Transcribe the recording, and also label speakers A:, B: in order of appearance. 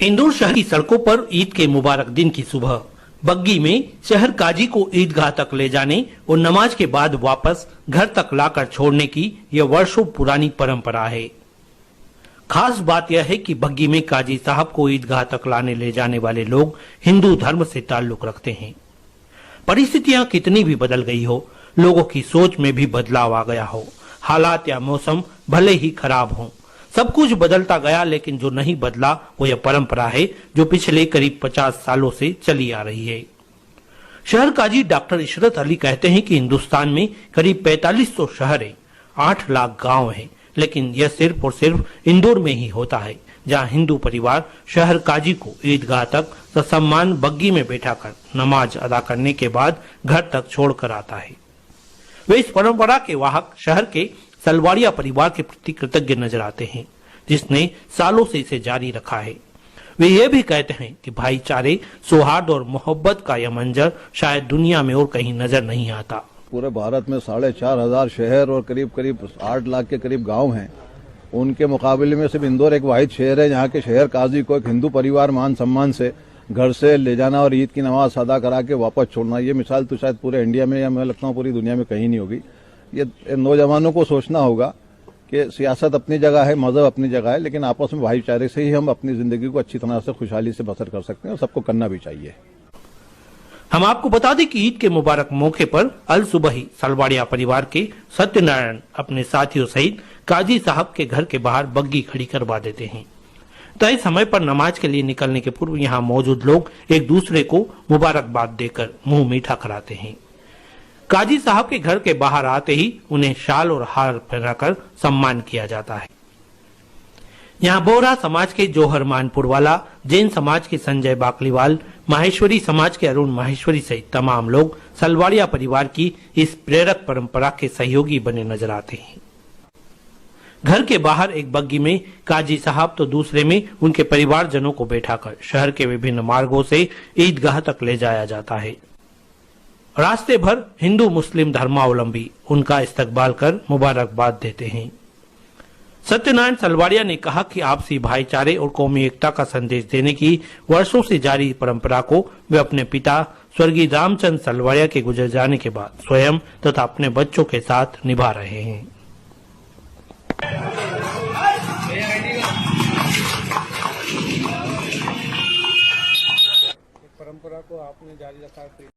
A: इंदौर शहर की सड़कों पर ईद के मुबारक दिन की सुबह बग्गी में शहर काजी को ईदगाह तक ले जाने और नमाज के बाद वापस घर तक लाकर छोड़ने की यह वर्षों पुरानी परंपरा है। खास बात यह है कि बग्गी में काजी साहब को ईदगाह तक लाने ले जाने वाले लोग हिंदू धर्म से ताल्लुक रखते हैं। परिस्थितियां कितनी भी बदल गई हो, लोगों की सोच में भी बदलाव आ गया हो, हालात या मौसम भले ही खराब हों, सब कुछ बदलता गया, लेकिन जो नहीं बदला वो यह परंपरा है जो पिछले करीब 50 सालों से चली आ रही है। शहर काजी डॉक्टर इशरत अली कहते हैं कि हिंदुस्तान में करीब 4500 शहर है, 8 लाख गांव हैं, लेकिन यह सिर्फ और सिर्फ इंदौर में ही होता है, जहां हिंदू परिवार शहर काजी को ईदगाह तक ससम्मान बग्गी में बैठाकर नमाज अदा करने के बाद घर तक छोड़कर आता है। वे इस परंपरा के वाहक शहर के सलवाड़िया परिवार के प्रति कृतज्ञ नजर आते हैं, जिसने सालों से इसे जारी रखा है। वे ये भी कहते हैं कि भाईचारे, सौहार्द और मोहब्बत का यह मंजर शायद दुनिया में और कहीं नजर नहीं आता।
B: पूरे भारत में 4,500 शहर और करीब 8 लाख के करीब गांव हैं। उनके मुकाबले में सिर्फ इंदौर एक वाहिद शहर है जहां के शहर काजी को एक हिंदू परिवार मान सम्मान से घर से ले जाना और ईद की नमाज अदा करा के वापस छोड़ना, ये मिसाल तो शायद पूरे इंडिया में या मैं लगता हूँ पूरी दुनिया में कहीं नहीं होगी। ये नौजवानों को सोचना होगा कि सियासत अपनी जगह है, मजहब अपनी जगह है, लेकिन आपस में भाईचारे से ही हम अपनी जिंदगी को अच्छी तरह से खुशहाली से बसर कर सकते हैं और सबको करना भी चाहिए।
A: हम आपको बता दें कि ईद के मुबारक मौके पर अल सुबह ही सलवाड़िया परिवार के सत्यनारायण अपने साथियों सहित काजी साहब के घर के बाहर बग्गी खड़ी करवा देते हैं। तय समय पर नमाज के लिए निकलने के पूर्व यहाँ मौजूद लोग एक दूसरे को मुबारकबाद देकर मुंह मीठा कराते हैं। काजी साहब के घर के बाहर आते ही उन्हें शाल और हार पहनाकर सम्मान किया जाता है। यहाँ बोहरा समाज के जौहर मानपुरवाला, जैन समाज के संजय बाकलीवाल, माहेश्वरी समाज के अरुण माहेश्वरी सहित तमाम लोग सलवाड़िया परिवार की इस प्रेरक परंपरा के सहयोगी बने नजर आते हैं। घर के बाहर एक बग्गी में काजी साहब तो दूसरे में उनके परिवारजनों को बैठाकर शहर के विभिन्न मार्गों से ईदगाह तक ले जाया जाता है। रास्ते भर हिंदू मुस्लिम धर्मावलंबी उनका इस्तकबाल कर मुबारकबाद देते हैं। सत्यनारायण सलवाड़िया ने कहा कि आपसी भाईचारे और कौमी एकता का संदेश देने की वर्षों से जारी परंपरा को वे अपने पिता स्वर्गीय रामचंद्र सलवाड़िया के गुजर जाने के बाद स्वयं तथा अपने बच्चों के साथ निभा रहे हैं।
C: परंपरा को आपने जारी रखा है।